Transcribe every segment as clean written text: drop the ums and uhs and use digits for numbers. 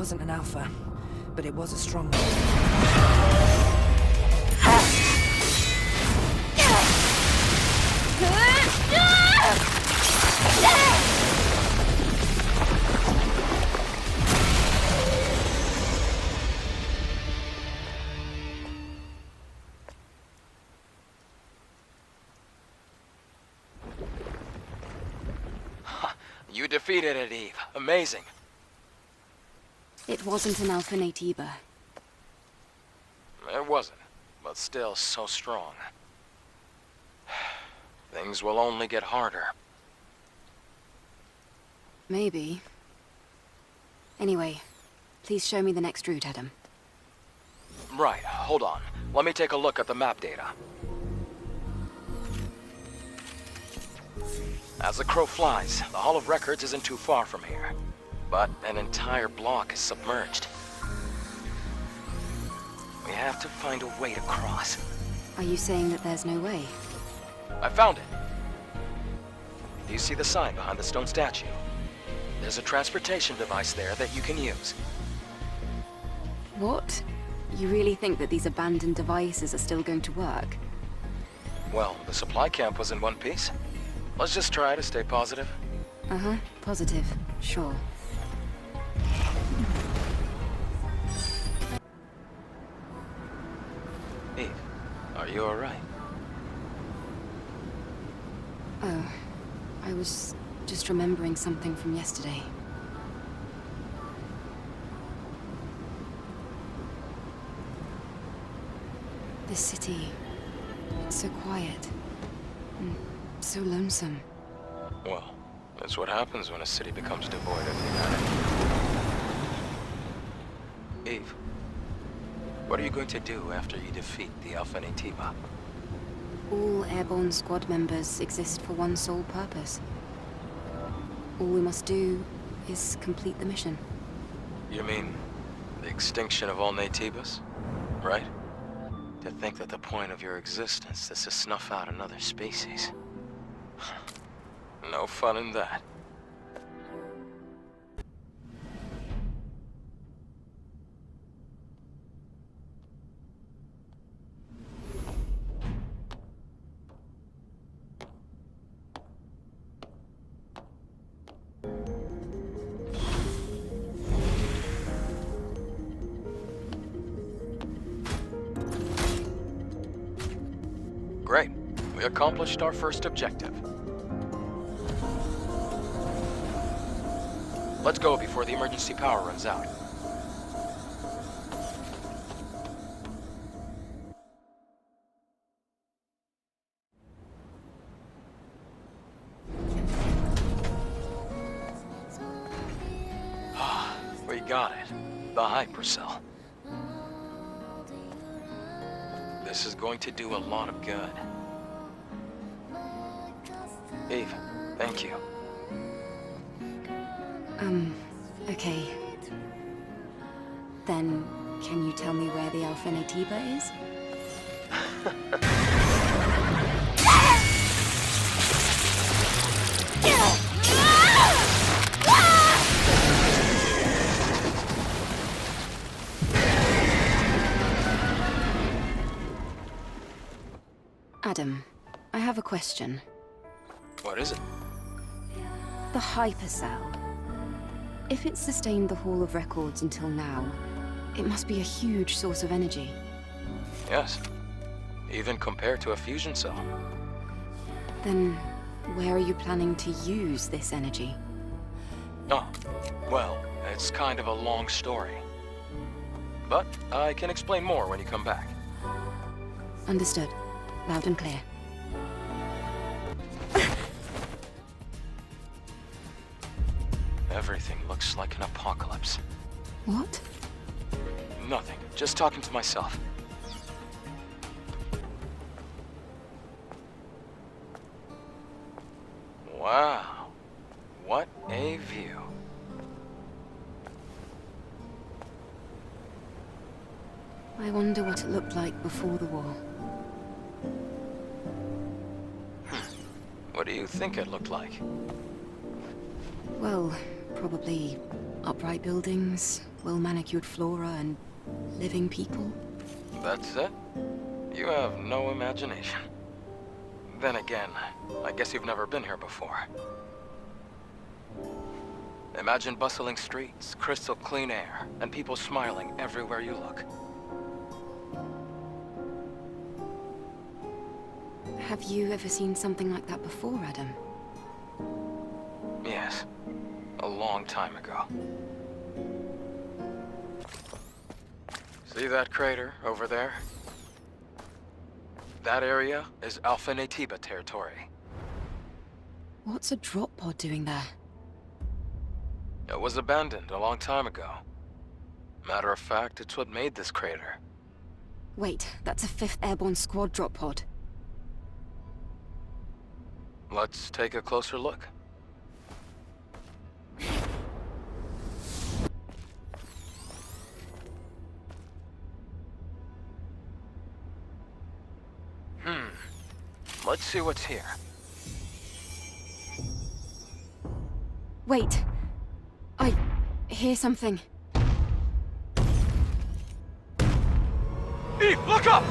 wasn't an alpha, but it was a strong one. You defeated it, Eve. Amazing. It wasn't an Alpha Naytiba. It wasn't, but still so strong. Things will only get harder. Maybe. Anyway, please show me the next route, Adam. Right, hold on. Let me take a look at the map data. As the crow flies, the Hall of Records isn't too far from here. But an entire block is submerged. We have to find a way to cross. Are you saying that there's no way? I found it. Do you see the sign behind the stone statue? There's a transportation device there that you can use. What? You really think that these abandoned devices are still going to work? Well, the supply camp was in one piece. Let's just try to stay positive. Uh-huh, positive. Sure. Eve, are you alright? Oh, I was just remembering something from yesterday. This city, so quiet, and so lonesome. Well, that's what happens when a city becomes devoid of humanity. Eve, what are you going to do after you defeat the Alpha Naytiba? All Airborne Squad members exist for one sole purpose. All we must do is complete the mission. You mean the extinction of all Naytibas? Right? To think that the point of your existence is to snuff out another species. No fun in that. Great. We accomplished our first objective. Let's go before the emergency power runs out. We got it. The hypercell. This is going to do a lot of good. Eve, thank you. Okay. Then, can you tell me where the Alpha Naytiba is? Adam, I have a question. What is it? The hypercell. If it sustained the Hall of Records until now, it must be a huge source of energy. Yes. Even compared to a fusion cell. Then, where are you planning to use this energy? Oh, well, it's kind of a long story. But I can explain more when you come back. Understood. Loud and clear. Everything looks like an apocalypse. What? Nothing. Just talking to myself. Wow. What a view. I wonder what it looked like before the war. What do you think it looked like? Well, probably Upright buildings, well-manicured flora, and living people. That's it? You have no imagination. Then again, I guess you've never been here before. Imagine bustling streets, crystal clean air, and people smiling everywhere you look. Have you ever seen something like that before, Adam? Yes, a long time ago. See that crater over there? That area is Alpha Naytiba territory. What's a drop pod doing there? It was abandoned a long time ago. Matter of fact, it's what made this crater. Wait, that's a 5th Airborne Squad drop pod. Let's take a closer look. Let's see what's here. Wait. I hear something. Eve, look up!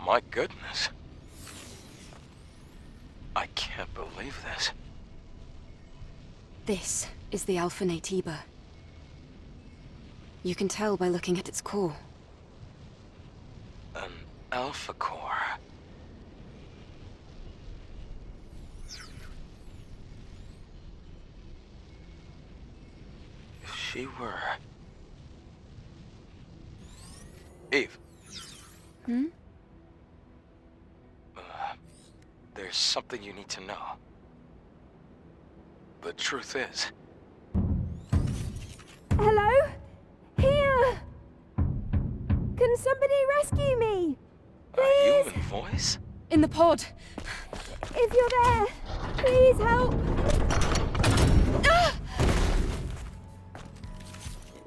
My goodness. I can't believe this. This is the Alpha Naytiba. You can tell by looking at its core. An Alpha Core. If she were... Eve. Hmm? There's something you need to know. The truth is... Hello? Here! Can somebody rescue me? A Please? human voice? In the pod! If you're there, please help!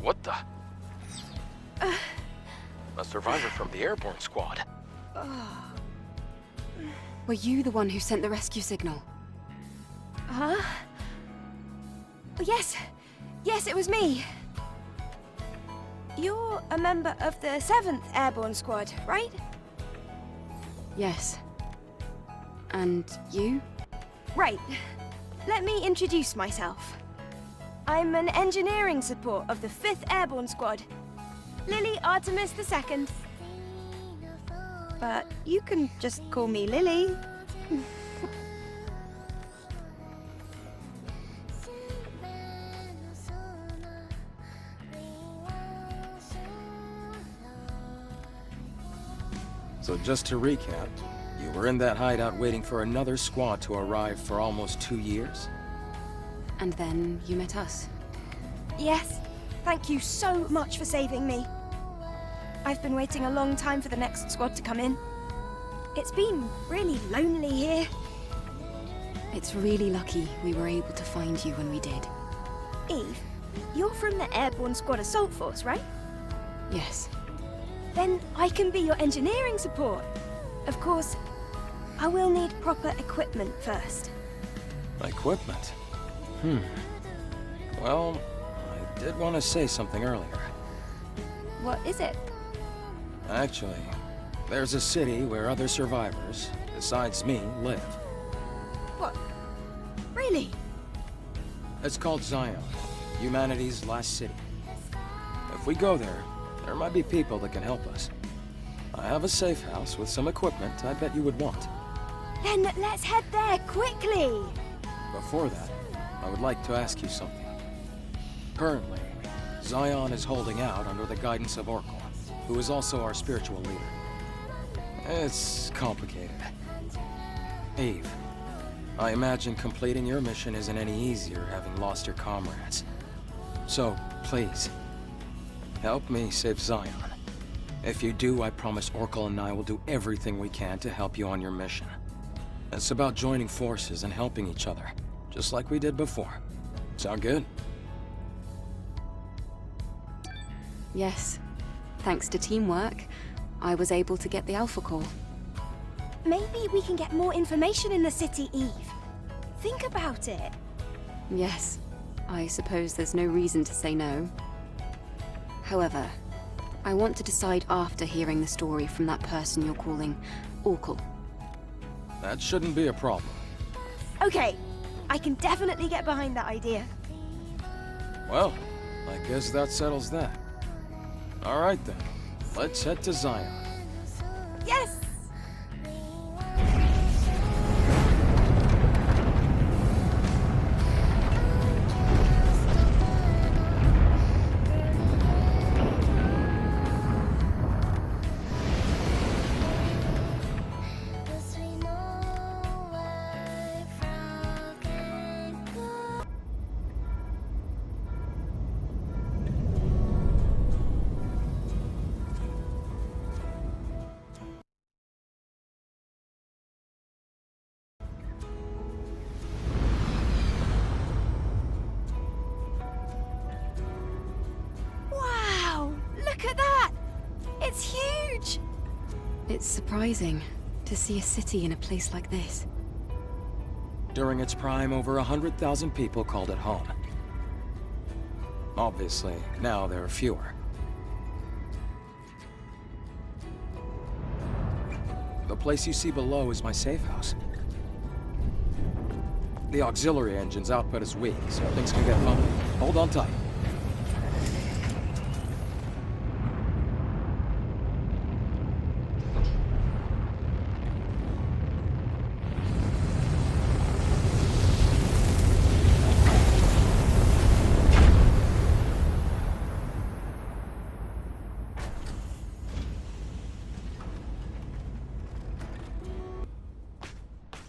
What the? A survivor from the airborne squad. Were you the one who sent the rescue signal? Huh? Yes. Yes, it was me. You're a member of the 7th Airborne Squad, right? Yes. And you? Right. Let me introduce myself. I'm an engineering support of the 5th Airborne Squad. Lily Artemis II. But you can just call me Lily. So just to recap, you were in that hideout waiting for another squad to arrive for almost 2 years? And then you met us. Yes. Thank you so much for saving me. I've been waiting a long time for the next squad to come in. It's been really lonely here. It's really lucky we were able to find you when we did. Eve, you're from the Airborne Squad Assault Force, right? Yes. Then I can be your engineering support. Of course, I will need proper equipment first. Equipment? Well, I did want to say something earlier. What is it? Actually, there's a city where other survivors, besides me, live. What? Really? It's called Zion. humanity's last city. If we go there, there might be people that can help us. I have a safe house with some equipment I bet you would want. Then let's head there quickly. Before that, I would like to ask you something. Currently, Zion is holding out under the guidance of Orkul, who is also our spiritual leader. It's complicated. Eve, I imagine completing your mission isn't any easier having lost your comrades. So, please, help me save Zion. If you do, I promise Orkul and I will do everything we can to help you on your mission. It's about joining forces and helping each other, just like we did before. Sound good? Yes. Thanks to teamwork, I was able to get the Alpha Core. Maybe we can get more information in the city, Eve. Think about it. Yes. I suppose there's no reason to say no. However, I want to decide after hearing the story from that person you're calling Orkul. That shouldn't be a problem. Okay, I can definitely get behind that idea. Well, I guess that settles that. All right then, let's head to Zion. Yes! Wow! Look at that! It's huge! It's surprising to see a city in a place like this. During its prime, over 100,000 people called it home. Obviously, now there are fewer. The place you see below is my safe house. The auxiliary engine's output is weak, so things can get bumpy. Hold on tight.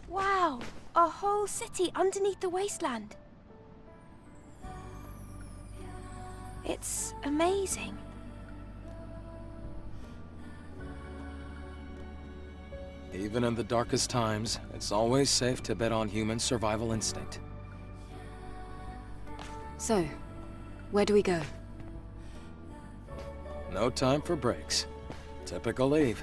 Wow! A whole city underneath the wasteland. It's amazing. Even in the darkest times, it's always safe to bet on human survival instinct. So, where do we go? No time for breaks. Typical Eve.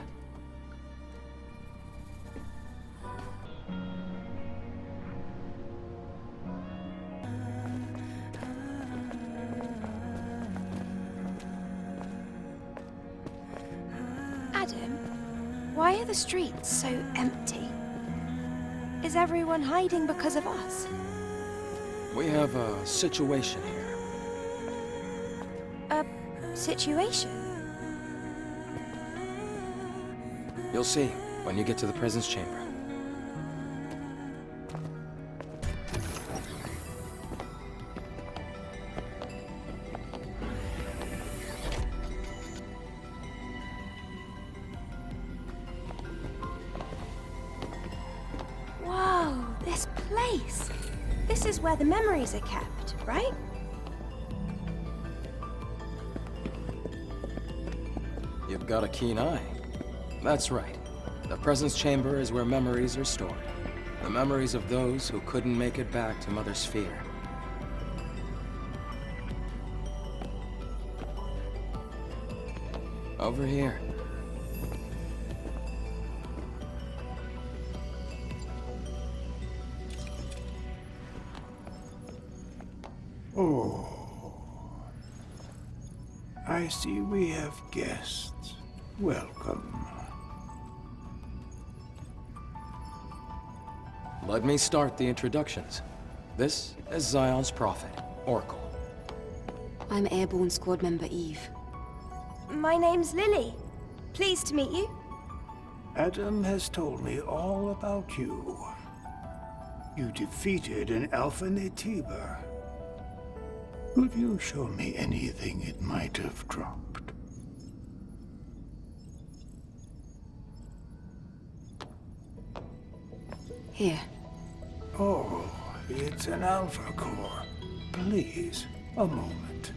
Adam, why are the streets so empty? Is everyone hiding because of us? We have a situation here. A situation? You'll see when you get to the presence chamber. Whoa, this place! This is where the memories are kept, right? You've got a keen eye. That's right. The presence chamber is where memories are stored. The memories of those who couldn't make it back to Mother Sphere. Over here. Oh. I see we have guests. Welcome. Let me start the introductions. This is Zion's prophet, Orkul. I'm Airborne Squad Member Eve. My name's Lily. Pleased to meet you. Adam has told me all about you. You defeated an Alpha Naytiba. Could you show me anything it might have dropped? Here. Oh, it's an Alpha Core. Please, a moment.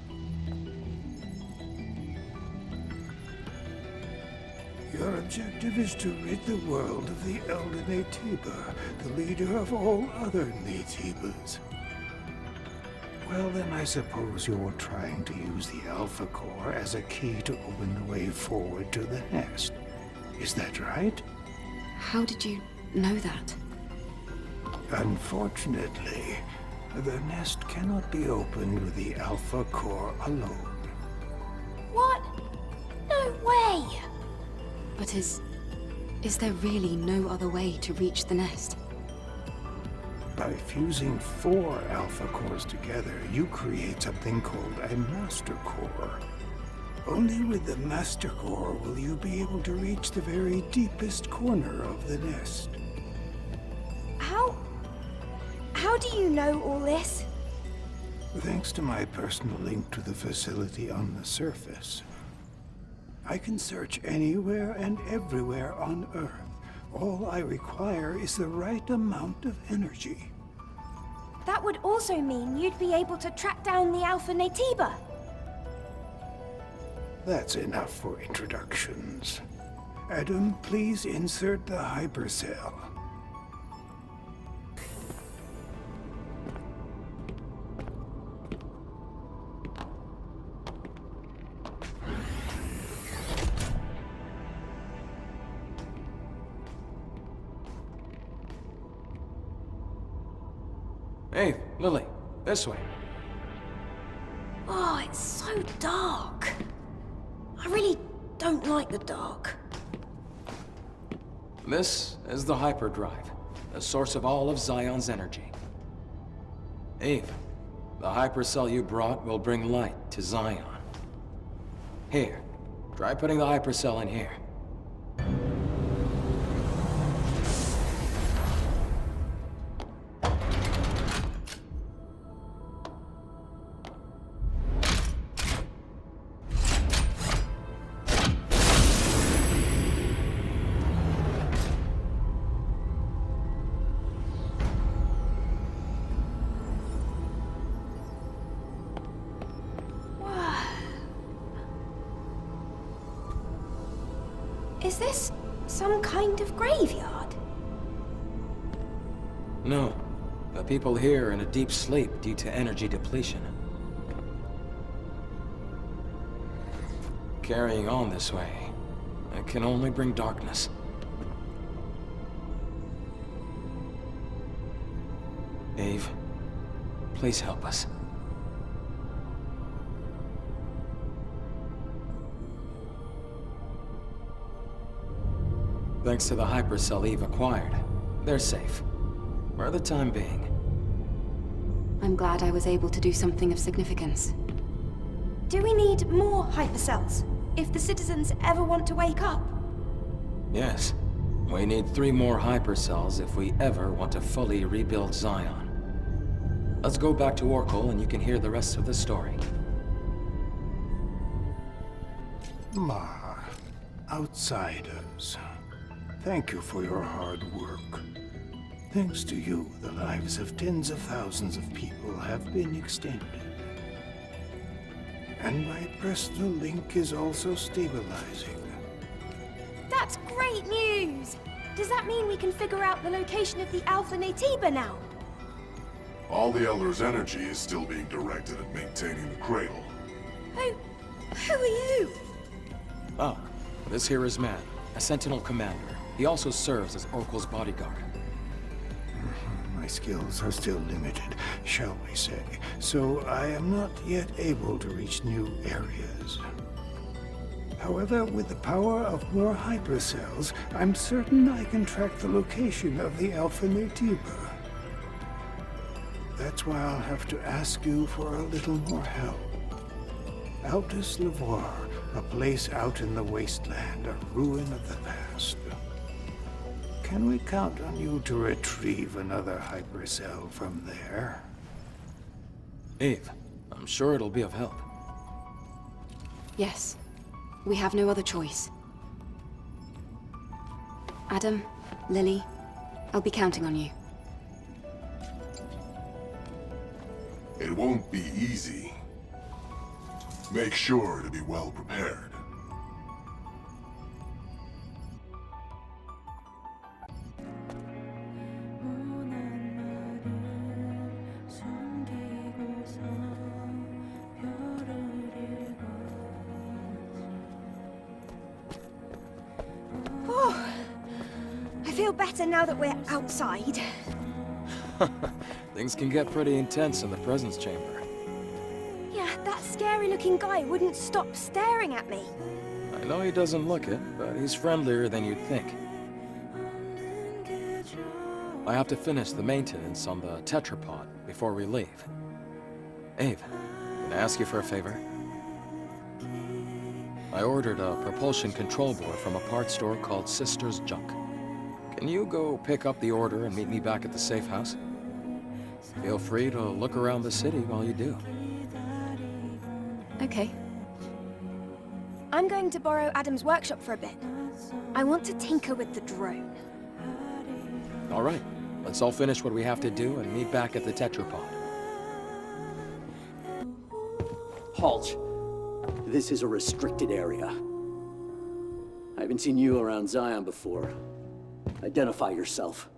Your objective is to rid the world of the Elder Naytiba, the leader of all other Naytibas. Well, then I suppose you're trying to use the Alpha Core as a key to open the way forward to the nest. Is that right? How did you know that? Unfortunately, the nest cannot be opened with the Alpha Core alone. What? No way! But is there really no other way to reach the nest? By fusing 4 Alpha Cores together, you create something called a Master Core. Only with the Master Core will you be able to reach the very deepest corner of the nest. How do you know all this? Thanks to my personal link to the facility on the surface, I can search anywhere and everywhere on Earth. All I require is the right amount of energy. That would also mean you'd be able to track down the Alpha Naytiba. That's enough for introductions. Adam, please insert the hypercell. Hey, Lily, this way. Oh, it's so dark. I really don't like the dark. This is the hyperdrive, the source of all of Zion's energy. Eve, the hypercell you brought will bring light to Zion. Here, try putting the hypercell in here. Is this some kind of graveyard? No, the people here are in a deep sleep due to energy depletion. Carrying on this way, it can only bring darkness. Eve, please help us. Thanks to the hypercell Eve acquired, they're safe. For the time being. I'm glad I was able to do something of significance. Do we need more hypercells if the citizens ever want to wake up? Yes. We need 3 more hypercells if we ever want to fully rebuild Zion. Let's go back to Orcal and you can hear the rest of the story. Outsiders. Thank you for your hard work. Thanks to you, the lives of tens of thousands of people have been extended. And my personal link is also stabilizing. That's great news! Does that mean we can figure out the location of the Alpha Naytiba now? All the Elder's energy is still being directed at maintaining the cradle. Who are you? Oh, this here is Man, a Sentinel commander. He also serves as Oracle's bodyguard. My skills are still limited, shall we say, so I am not yet able to reach new areas. However, with the power of more hypercells, I'm certain I can track the location of the Alpha Naytiba. That's why I'll have to ask you for a little more help. Altus Lavoir, a place out in the wasteland, a ruin of the past. Can we count on you to retrieve another hypercell from there? Eve, I'm sure it'll be of help. Yes. We have no other choice. Adam, Lily, I'll be counting on you. It won't be easy. Make sure to be well prepared. I feel better now that we're outside. Things can get pretty intense in the presence chamber. Yeah, that scary-looking guy wouldn't stop staring at me. I know he doesn't look it, but he's friendlier than you'd think. I have to finish the maintenance on the tetrapod before we leave. Eve, can I ask you for a favor? I ordered a propulsion control board from a parts store called Sister's Junk. Can you go pick up the order and meet me back at the safe house? Feel free to look around the city while you do. Okay. I'm going to borrow Adam's workshop for a bit. I want to tinker with the drone. All right, let's all finish what we have to do and meet back at the tetrapod. Halt. This is a restricted area. I haven't seen you around Zion before. Identify yourself.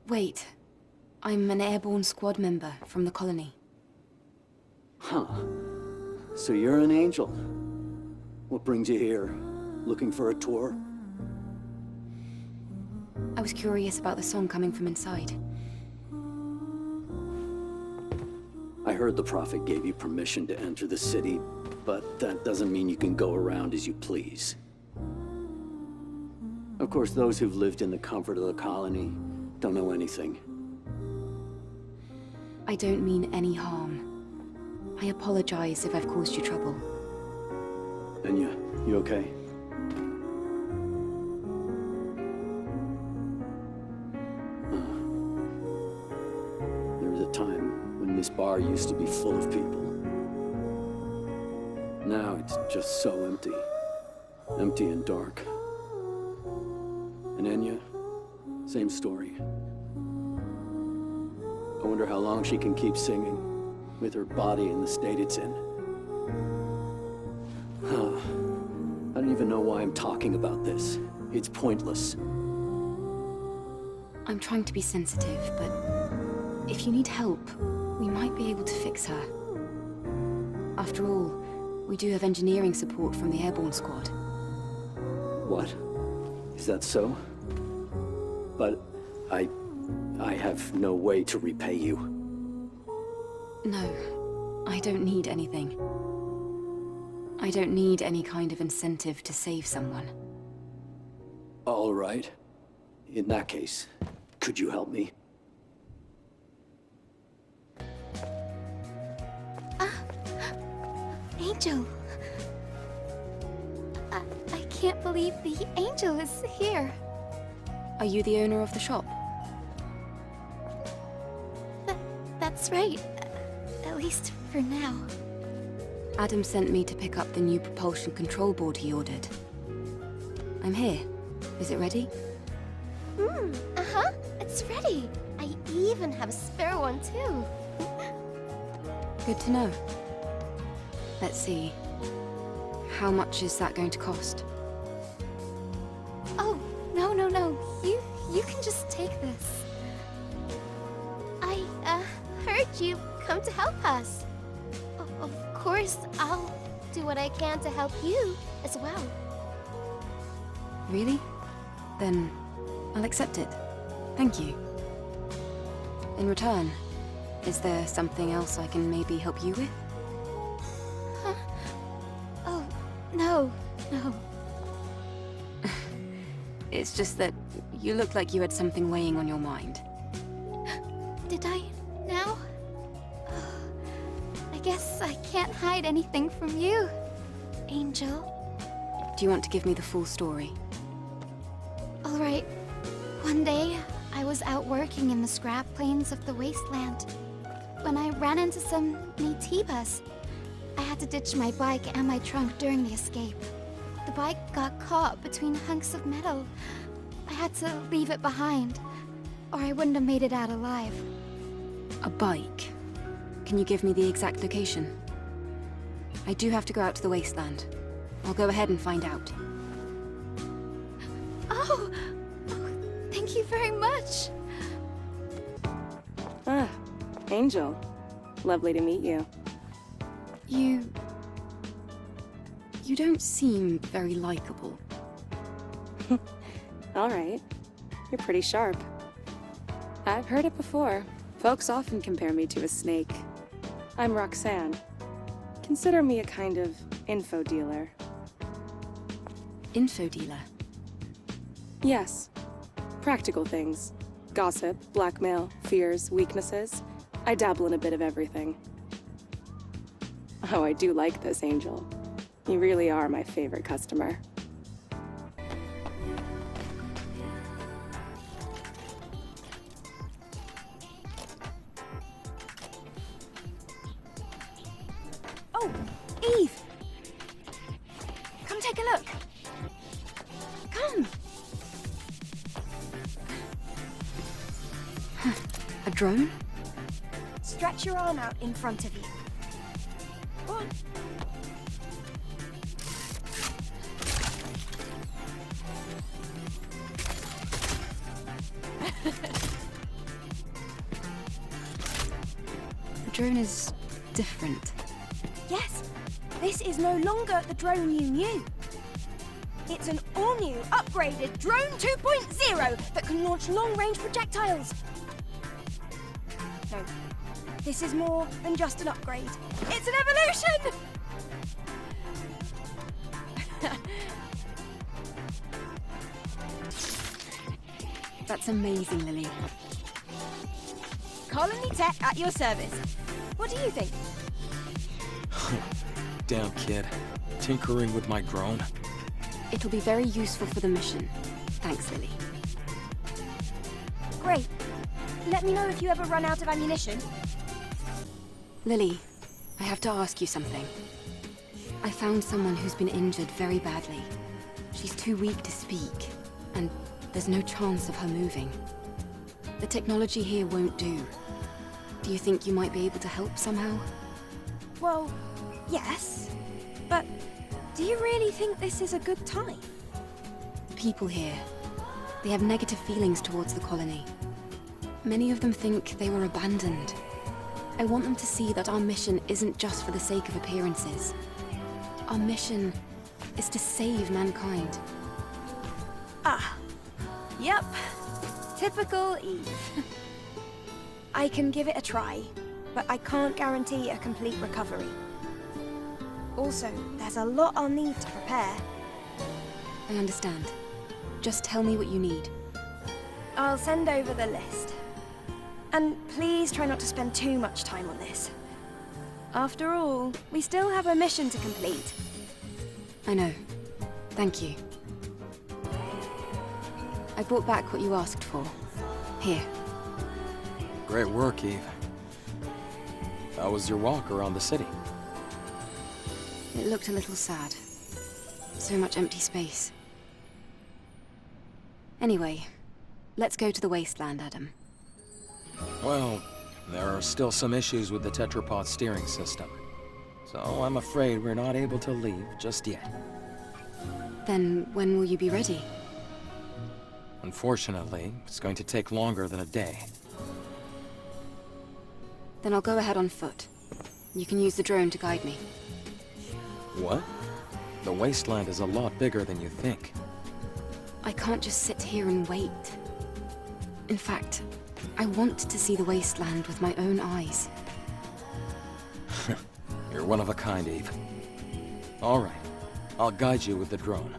Wait. I'm an airborne squad member from the colony. Huh. So you're an angel. What brings you here? Looking for a tour? I was curious about the song coming from inside. I heard the Prophet gave you permission to enter the city, but that doesn't mean you can go around as you please. Of course, those who've lived in the comfort of the colony don't know anything. I don't mean any harm. I apologize if I've caused you trouble. Enya, you okay? There was a time when this bar used to be full of people. Now it's just so empty. Empty and dark. And Enya, same story. I wonder how long she can keep singing, with her body in the state it's in. I don't even know why I'm talking about this. It's pointless. I'm trying to be sensitive, but if you need help, we might be able to fix her. After all, we do have engineering support from the airborne squad. What? Is that so? But I have no way to repay you. No, I don't need anything. I don't need any kind of incentive to save someone. All right. In that case, could you help me? Angel. I can't believe the Angel is here. Are you the owner of the shop? That's right. At least for now. Adam sent me to pick up the new propulsion control board he ordered. I'm here. Is it ready? Uh-huh. It's ready. I even have a spare one, too. Good to know. Let's see. How much is that going to cost? Oh, no. You can just take this. I, heard you come to help us. Of course, I'll do what I can to help you as well. Really? Then I'll accept it. Thank you. In return, is there something else I can maybe help you with? Huh? Oh, no. It's just that you look like you had something weighing on your mind. Did I now? I guess I can't hide anything from you, Angel. Do you want to give me the full story? All right. One day, I was out working in the scrap plains of the wasteland when I ran into some Naytibas. I had to ditch my bike and my trunk during the escape. The bike got caught between hunks of metal. I had to leave it behind, or I wouldn't have made it out alive. A bike? Can you give me the exact location? I do have to go out to the wasteland. I'll go ahead and find out. Oh, thank you very much. Ah, Angel. Lovely to meet you. You don't seem very likable. All right. You're pretty sharp. I've heard it before. Folks often compare me to a snake. I'm Roxanne. Consider me a kind of info dealer. Info dealer? Yes. Practical things. Gossip, blackmail, fears, weaknesses. I dabble in a bit of everything. Oh, I do like this, Angel. You really are my favorite customer. Oh, Eve! Come take a look. Come! A drone? Stretch your arm out in front of you. Go on. The drone is different. Yes, this is no longer the drone you knew. It's an all-new, upgraded Drone 2.0 that can launch long-range projectiles. No, this is more than just an upgrade. It's an evolution! That's amazing, Lily. Colony Tech at your service. What do you think? Damn kid. Tinkering with my drone. It'll be very useful for the mission. Thanks, Lily. Great. Let me know if you ever run out of ammunition. Lily, I have to ask you something. I found someone who's been injured very badly. She's too weak to speak, and there's no chance of her moving. The technology here won't do. Do you think you might be able to help somehow? Well, yes. But do you really think this is a good time? The people here, they have negative feelings towards the colony. Many of them think they were abandoned. I want them to see that our mission isn't just for the sake of appearances. Our mission is to save mankind. Ah. Yep. Typical Eve. I can give it a try, but I can't guarantee a complete recovery. Also, there's a lot I'll need to prepare. I understand. Just tell me what you need. I'll send over the list. And please try not to spend too much time on this. After all, we still have a mission to complete. I know. Thank you. I brought back what you asked for. Here. Great work, Eve. How was your walk around the city? It looked a little sad. So much empty space. Anyway, let's go to the wasteland, Adam. Well, there are still some issues with the tetrapod steering system. So I'm afraid we're not able to leave just yet. Then when will you be ready? Unfortunately, it's going to take longer than a day. Then I'll go ahead on foot. You can use the drone to guide me. What? The wasteland is a lot bigger than you think. I can't just sit here and wait. In fact, I want to see the wasteland with my own eyes. You're one of a kind, Eve. All right. I'll guide you with the drone.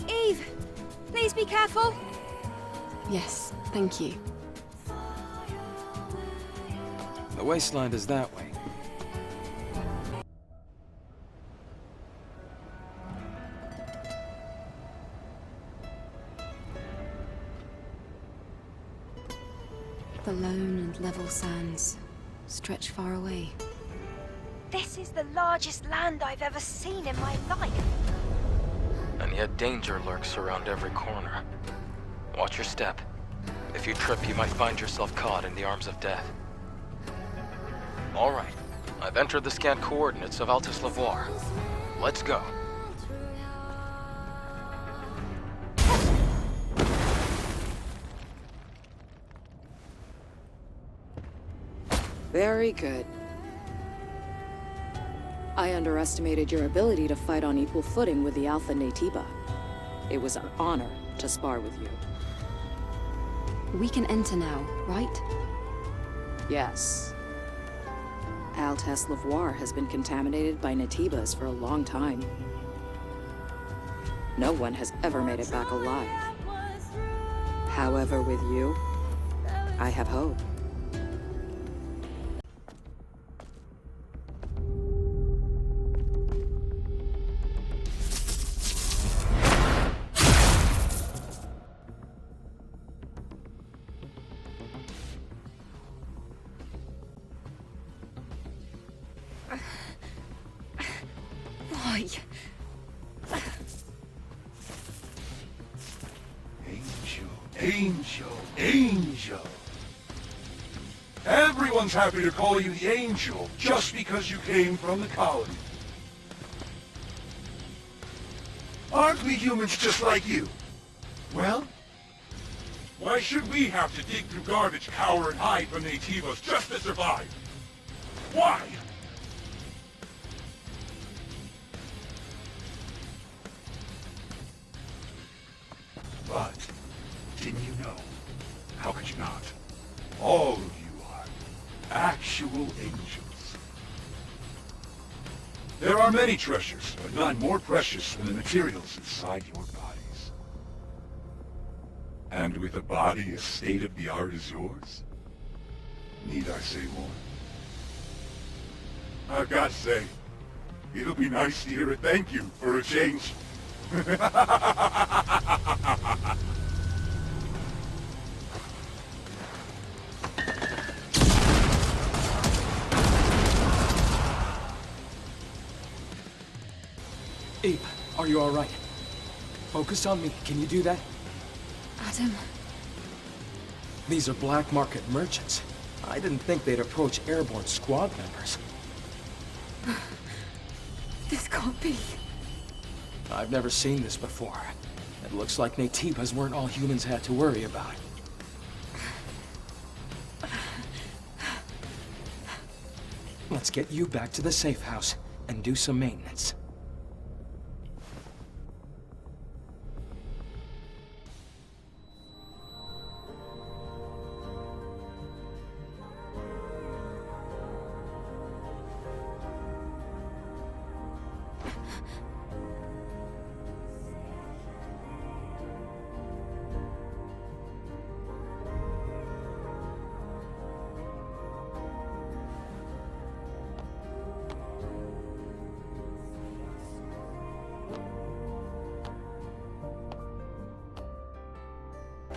Eve, please be careful. Yes, thank you. The wasteland is that way. The lone and level sands stretch far away. This is the largest land I've ever seen in my life. And yet danger lurks around every corner. Watch your step. If you trip, you might find yourself caught in the arms of death. All right. I've entered the scanned coordinates of Altus Lavoir. Let's go. Very good. I underestimated your ability to fight on equal footing with the Alpha Naytiba. It was an honor to spar with you. We can enter now, right? Yes. Altus Lavoir has been contaminated by Naytibas for a long time. No one has ever made it back alive. However, with you, I have hope. Why? Angel! Everyone's happy to call you the Angel, just because you came from the colony. Aren't we humans just like you? Well, why should we have to dig through garbage, cower, and hide from the Naytibas just to survive? Why? But, didn't you know? How could you not? All of you are actual angels. There are many treasures, but none more precious than the materials inside your bodies. And with a body as state-of-the-art as yours, need I say more? I've got to say, it'll be nice to hear a thank you for a change. Eve, are you all right? Focus on me. Can you do that? Adam. These are black market merchants. I didn't think they'd approach airborne squad members. This can't be. I've never seen this before. It looks like Naytibas weren't all humans had to worry about. Let's get you back to the safe house and do some maintenance.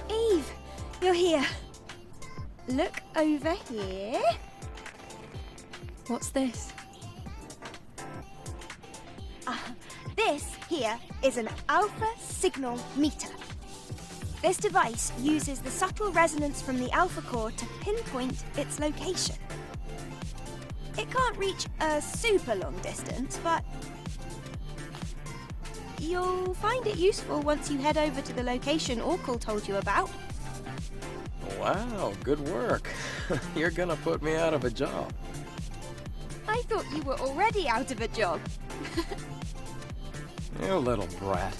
Eve, you're here. Look over here. What's this? This here is an alpha signal meter. This device uses the subtle resonance from the alpha core to pinpoint its location. It can't reach a super long distance, but you'll find it useful once you head over to the location Orkul told you about. Wow, good work. You're gonna put me out of a job. I thought you were already out of a job. You little brat.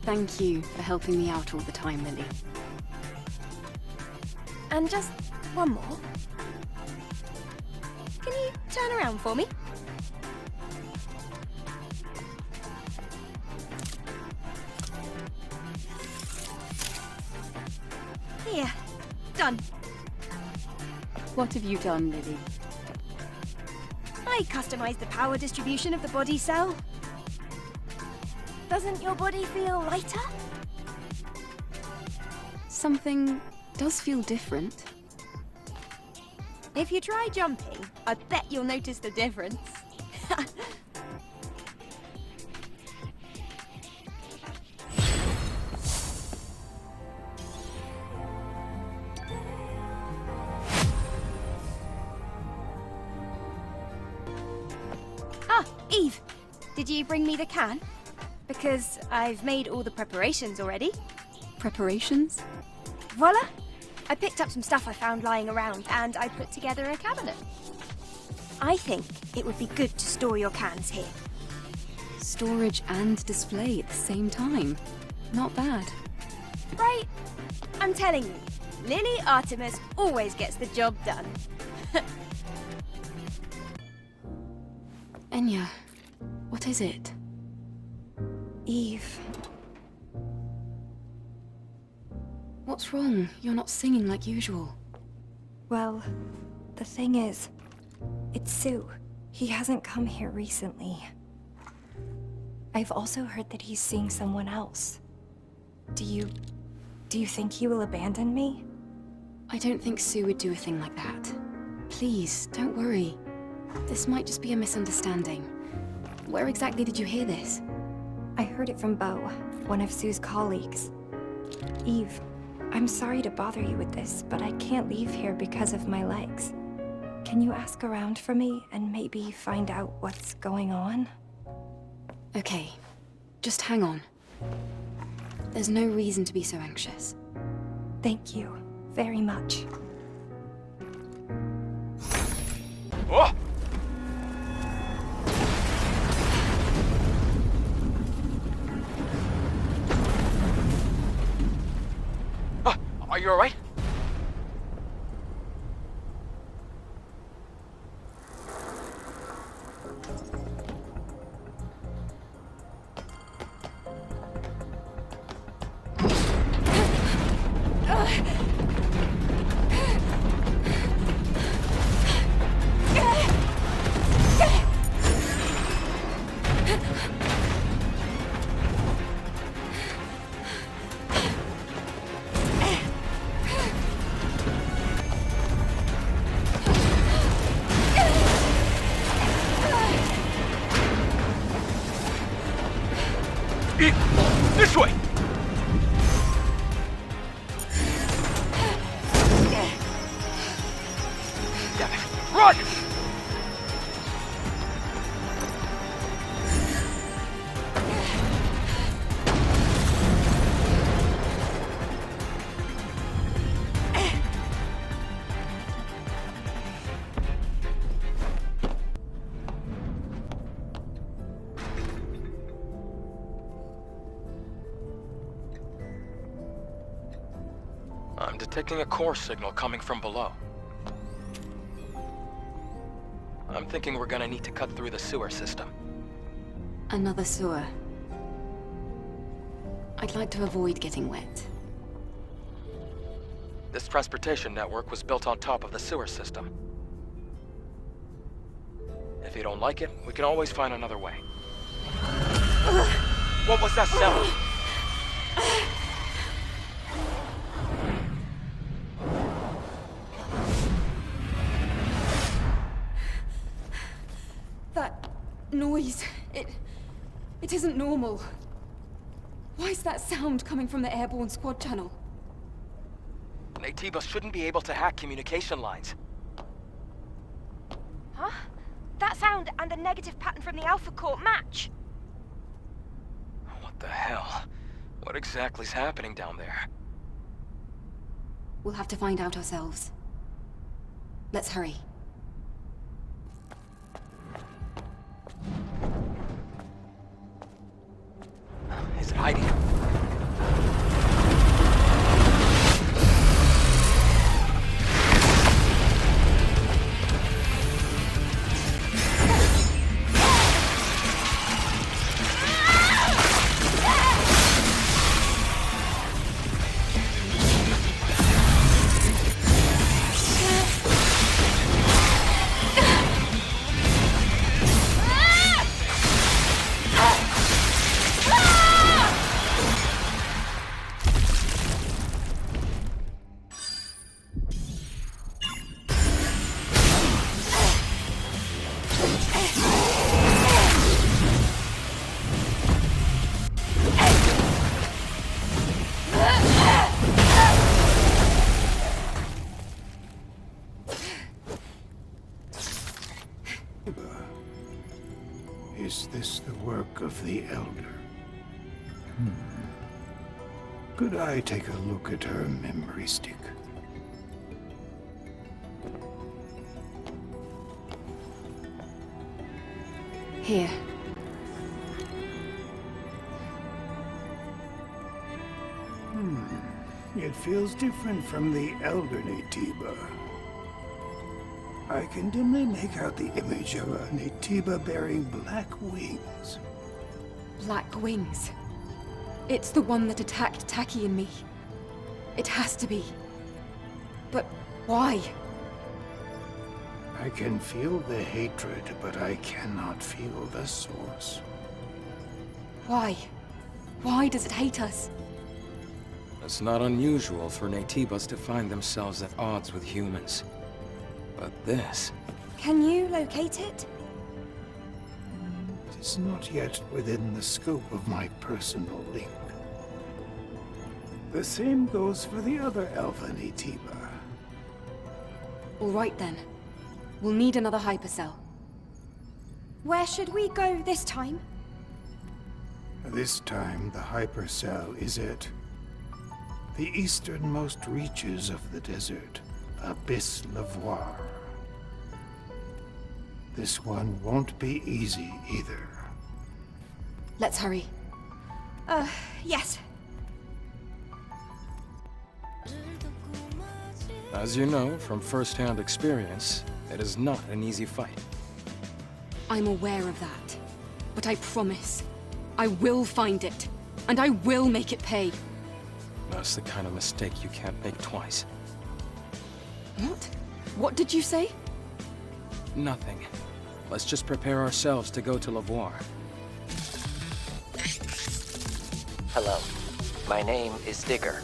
Thank you for helping me out all the time, Lily. And just one more. Can you turn around for me? Here. Done. What have you done, Lily? I customized the power distribution of the body cell. Doesn't your body feel lighter? Something does feel different. If you try jumping, I bet you'll notice the difference. Ah, Eve! Did you bring me the can? Because I've made all the preparations already. Preparations? Voila! I picked up some stuff I found lying around, and I put together a cabinet. I think it would be good to store your cans here. Storage and display at the same time. Not bad. Right? I'm telling you, Lily Artemis always gets the job done. Enya, what is it? Eve. What's wrong? You're not singing like usual. Well, the thing is, it's Sue. He hasn't come here recently. I've also heard that he's seeing someone else. Do you think he will abandon me? I don't think Sue would do a thing like that. Please, don't worry. This might just be a misunderstanding. Where exactly did you hear this? I heard it from Beau, one of Sue's colleagues. Eve, I'm sorry to bother you with this, but I can't leave here because of my legs. Can you ask around for me and maybe find out what's going on? Okay, just hang on. There's no reason to be so anxious. Thank you very much. Oh! Are you alright? This way! Damn it! Run! I'm detecting a core signal coming from below. I'm thinking we're gonna need to cut through the sewer system. Another sewer. I'd like to avoid getting wet. This transportation network was built on top of the sewer system. If you don't like it, we can always find another way. What was that sound? That noise, it isn't normal. Why is that sound coming from the airborne squad channel? Naytiba shouldn't be able to hack communication lines. Huh? That sound and the negative pattern from the Alpha Core match. What the hell? What exactly is happening down there? We'll have to find out ourselves. Let's hurry. Is it hiding? work of the Elder. Could I take a look at her memory stick? Here. It feels different from the Elder Naytiba. I can dimly make out the image of a Naytiba bearing black wings. Black wings. It's the one that attacked Taki and me. It has to be. But why? I can feel the hatred, but I cannot feel the source. Why? Why does it hate us? It's not unusual for Naytibas to find themselves at odds with humans. But this... Can you locate it? It is not yet within the scope of my personal link. The same goes for the other Alpha Naytiba. All right then. We'll need another hypercell. Where should we go this time? This time, the hypercell is at the easternmost reaches of the desert, Abyss Lavoir. This one won't be easy either. Let's hurry. Yes. As you know from first-hand experience, it is not an easy fight. I'm aware of that. But I promise, I will find it. And I will make it pay. That's the kind of mistake you can't make twice. What? What did you say? Nothing. Let's just prepare ourselves to go to Lavoir. Hello. My name is Digger.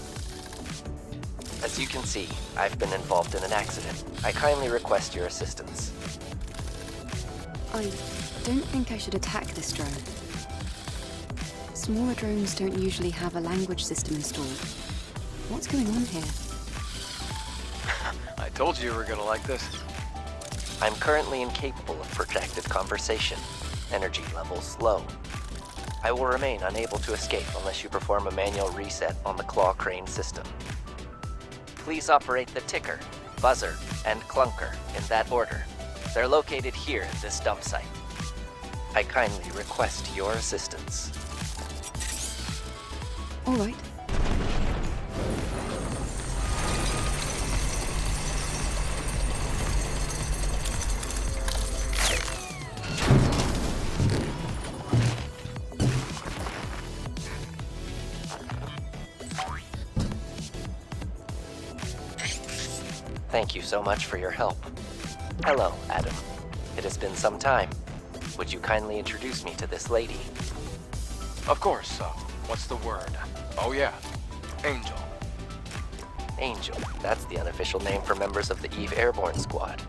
As you can see, I've been involved in an accident. I kindly request your assistance. I don't think I should attack this drone. Smaller drones don't usually have a language system installed. What's going on here? I told you were gonna like this. I'm currently incapable of protracted conversation. Energy levels low. I will remain unable to escape unless you perform a manual reset on the Claw Crane system. Please operate the ticker, buzzer, and clunker in that order. They're located here at this dump site. I kindly request your assistance. All right. Thank you so much for your help. Hello, Adam. It has been some time. Would you kindly introduce me to this lady? Of course, what's the word? Oh yeah, Angel. Angel. That's the unofficial name for members of the Eve Airborne Squad.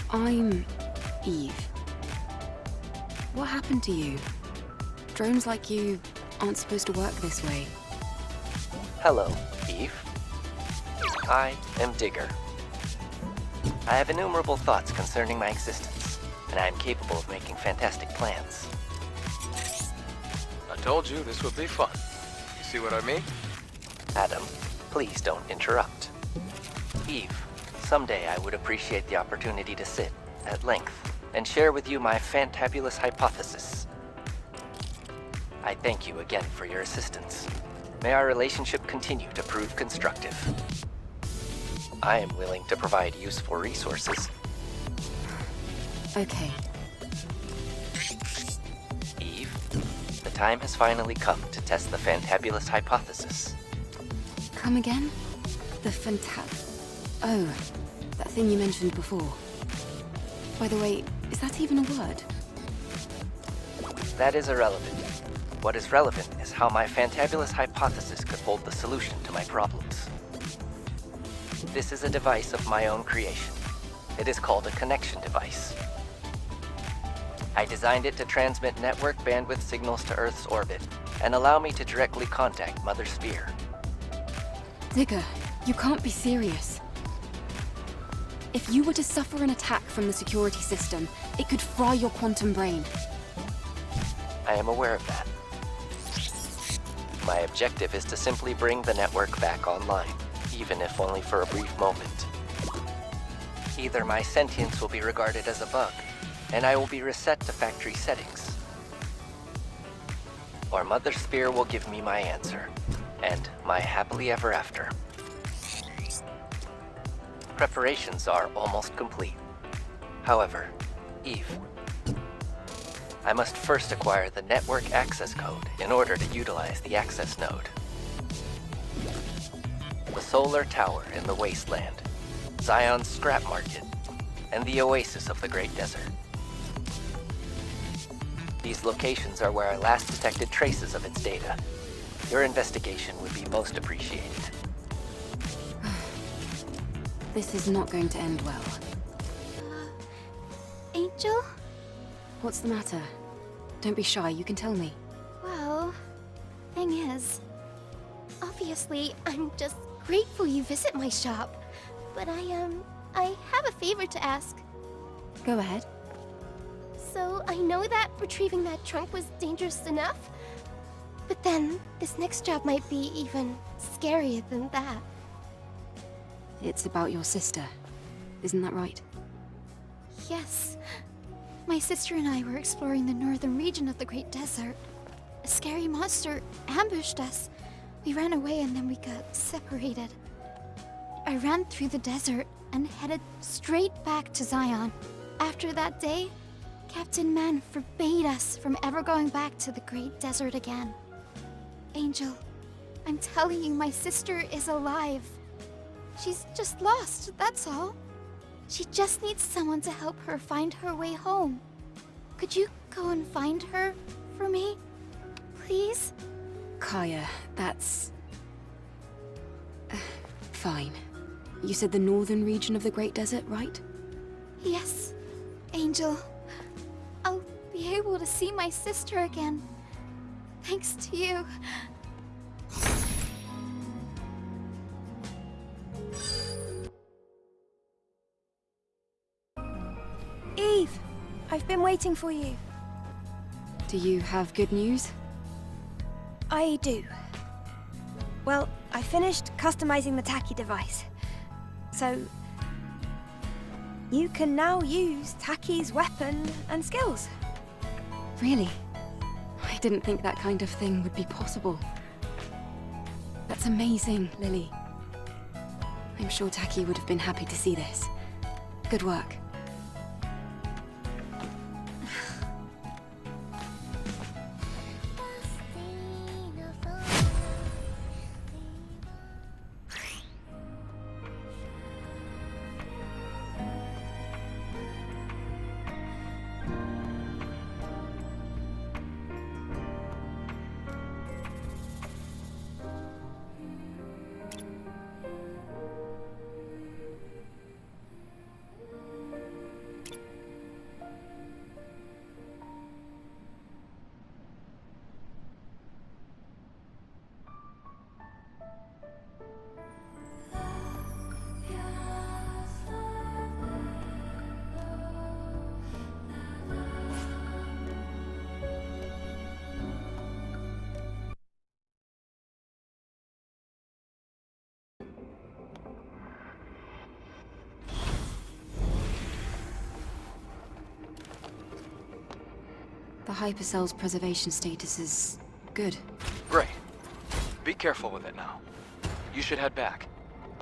I'm Eve. What happened to you? Drones like you aren't supposed to work this way. Hello, Eve. I am Digger. I have innumerable thoughts concerning my existence, and I am capable of making fantastic plans. I told you this would be fun. You see what I mean? Adam, please don't interrupt. Eve, someday I would appreciate the opportunity to sit, at length, and share with you my fantabulous hypothesis. I thank you again for your assistance. May our relationship continue to prove constructive. I am willing to provide useful resources. Okay. Eve, the time has finally come to test the fantabulous hypothesis. Come again? The Oh, that thing you mentioned before. By the way, is that even a word? That is irrelevant. What is relevant is how my fantabulous hypothesis could hold the solution to my problems. This is a device of my own creation. It is called a connection device. I designed it to transmit network bandwidth signals to Earth's orbit and allow me to directly contact Mother Sphere. Digger, you can't be serious. If you were to suffer an attack from the security system, it could fry your quantum brain. I am aware of that. My objective is to simply bring the network back online, even if only for a brief moment. Either my sentience will be regarded as a bug, and I will be reset to factory settings, or Mother Sphere will give me my answer, and my happily ever after. Preparations are almost complete. However, Eve, I must first acquire the network access code in order to utilize the access node. The solar tower in the wasteland, Zion's scrap market, and the oasis of the Great Desert. These locations are where I last detected traces of its data. Your investigation would be most appreciated. This is not going to end well. Angel? What's the matter? Don't be shy, you can tell me. Well, thing is, obviously, I'm just grateful you visit my shop. But I have a favor to ask. Go ahead. So, I know that retrieving that trunk was dangerous enough, but then this next job might be even scarier than that. It's about your sister. Isn't that right? Yes. My sister and I were exploring the northern region of the Great Desert. A scary monster ambushed us. We ran away and then we got separated. I ran through the desert and headed straight back to Zion. After that day, Captain Man forbade us from ever going back to the Great Desert again. Angel, I'm telling you, my sister is alive. She's just lost, that's all. She just needs someone to help her find her way home. Could you go and find her for me? Please? Kaya, that's... fine. You said the northern region of the Great Desert, right? Yes, Angel. I'll be able to see my sister again. Thanks to you. Eve! I've been waiting for you. Do you have good news? I do. Well, I finished customizing the Taki device. So, you can now use Taki's weapon and skills. Really? I didn't think that kind of thing would be possible. That's amazing, Lily. I'm sure Taki would have been happy to see this. Good work. The hypercell's preservation status is good. Great. Be careful with it now. You should head back.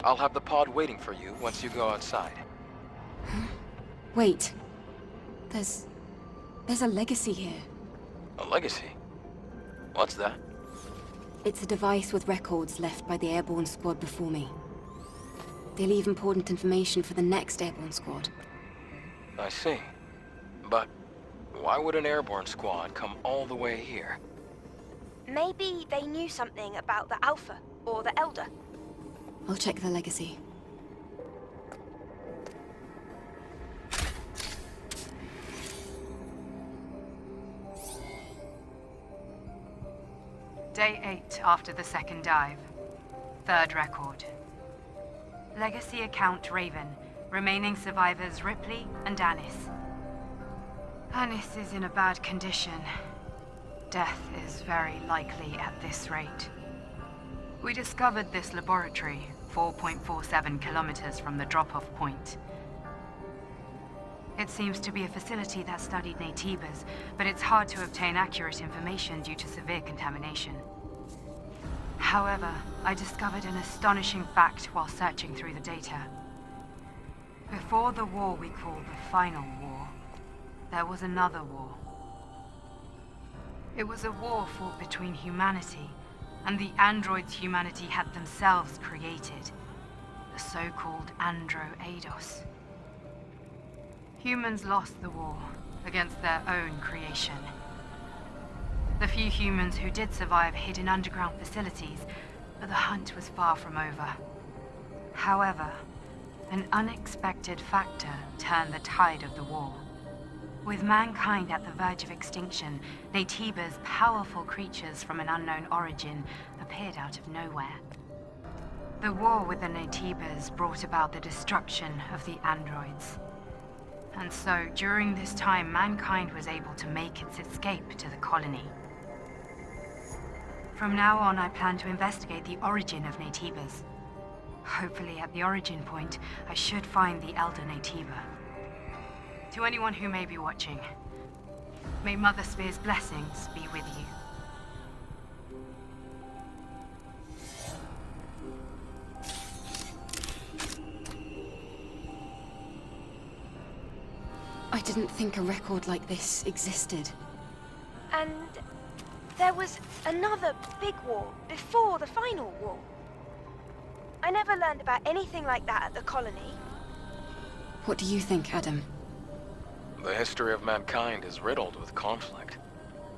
I'll have the pod waiting for you once you go outside. Wait. There's a legacy here. A legacy? What's that? It's a device with records left by the airborne squad before me. They leave important information for the next airborne squad. I see. But why would an airborne squad come all the way here? Maybe they knew something about the Alpha or the Elder. I'll check the legacy. Day 8 after the second dive. Third record. Legacy account Raven. Remaining survivors Ripley and Anis. Anis is in a bad condition. death is very likely at this rate. We discovered this laboratory 4.47 kilometers from the drop-off point. It seems to be a facility that studied Naytibas, but it's hard to obtain accurate information due to severe contamination. However, I discovered an astonishing fact while searching through the data. Before the war we call the Final War, there was another war. It was a war fought between humanity and the androids humanity had themselves created, the so-called Andro Eidos. Humans lost the war against their own creation. The few humans who did survive hid in underground facilities, but the hunt was far from over. However, an unexpected factor turned the tide of the war. With mankind at the verge of extinction, Naytibas, powerful creatures from an unknown origin, appeared out of nowhere. The war with the Naytibas brought about the destruction of the androids. And so, during this time, mankind was able to make its escape to the colony. From now on, I plan to investigate the origin of Naytibas. Hopefully, at the origin point, I should find the Elder Naytiba. To anyone who may be watching, may Mother Spear's blessings be with you. I didn't think a record like this existed. And there was another big war before the Final War. I never learned about anything like that at the colony. What do you think, Adam? The history of mankind is riddled with conflict.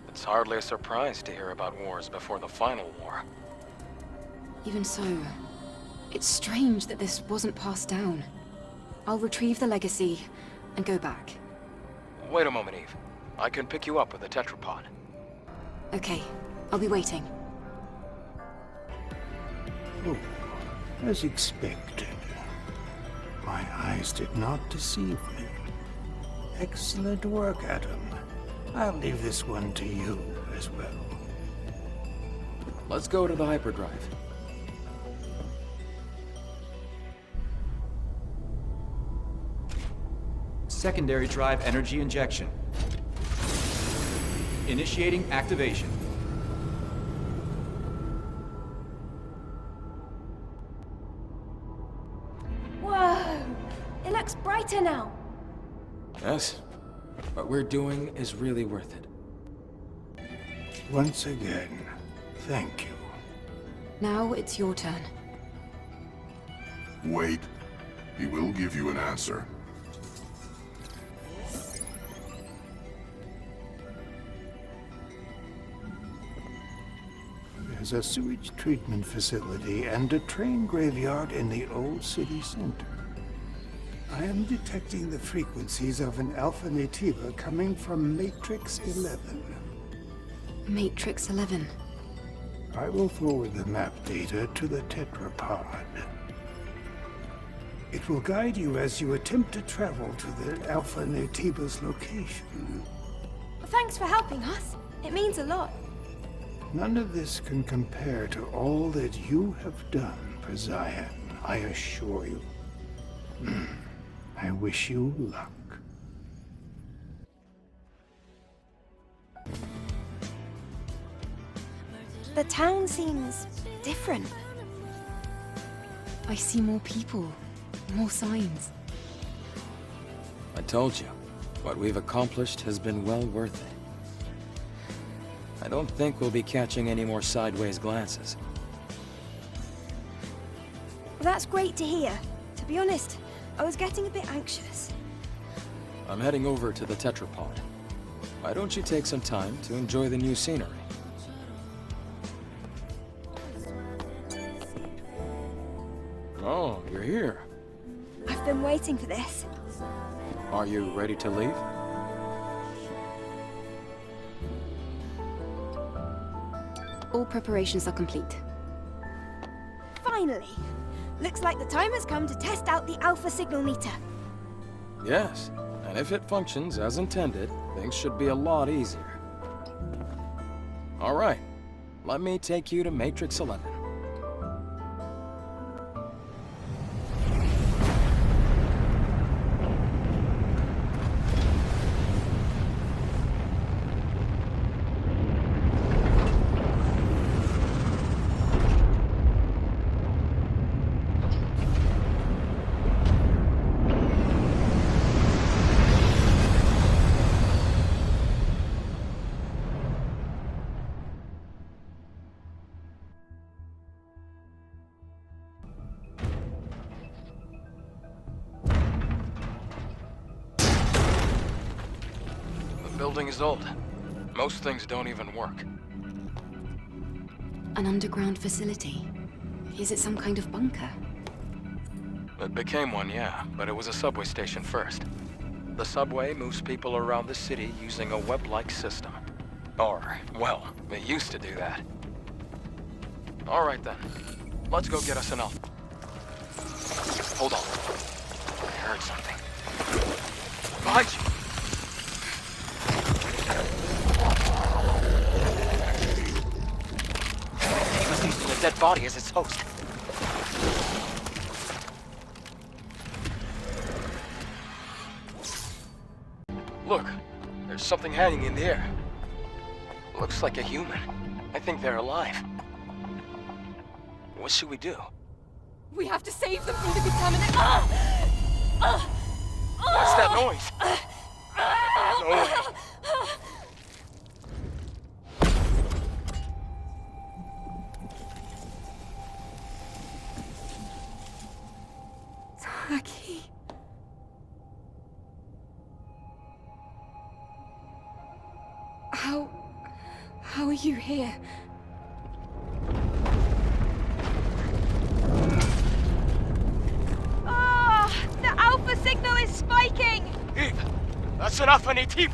It's hardly a surprise to hear about wars before the Final War. Even so, it's strange that this wasn't passed down. I'll retrieve the legacy and go back. Wait a moment, Eve. I can pick you up with a tetrapod. Okay, I'll be waiting. Oh, as expected. My eyes did not deceive me. Excellent work, Adam. I'll leave this one to you as well. Let's go to the hyperdrive. Secondary drive energy injection. Initiating activation. Whoa! It looks brighter now. Yes. What we're doing is really worth it. Once again, thank you. Now it's your turn. Wait. He will give you an answer. There's a sewage treatment facility and a train graveyard in the old city center. I am detecting the frequencies of an Alpha Naytiba coming from Matrix 11. Matrix 11. I will forward the map data to the tetrapod. It will guide you as you attempt to travel to the Alpha Naytiba's location. Thanks for helping us. It means a lot. None of this can compare to all that you have done for Zion, I assure you. I wish you luck. The town seems different. I see more people, more signs. I told you, what we've accomplished has been well worth it. I don't think we'll be catching any more sideways glances. Well, that's great to hear. To be honest, I was getting a bit anxious. I'm heading over to the tetrapod. Why don't you take some time to enjoy the new scenery? Oh, you're here. I've been waiting for this. Are you ready to leave? All preparations are complete. Finally! Looks like the time has come to test out the Alpha signal meter. Yes, and if it functions as intended, things should be a lot easier. All right. Let me take you to Matrix 11. The building is old. Most things don't even work. An underground facility? Is it some kind of bunker? It became one, yeah, but it was a subway station first. The subway moves people around the city using a web-like system. Or, well, it used to do that. All right then. Let's go get us an elf. Hold on. I heard something. Behind you! He was using a dead body as its host. Look, there's something hanging in the air. Looks like a human. I think they're alive. What should we do? We have to save them from the contaminant. What's that noise? No way. Taki. How are you here? The Alpha signal is spiking! Eve, that's enough, Netiba.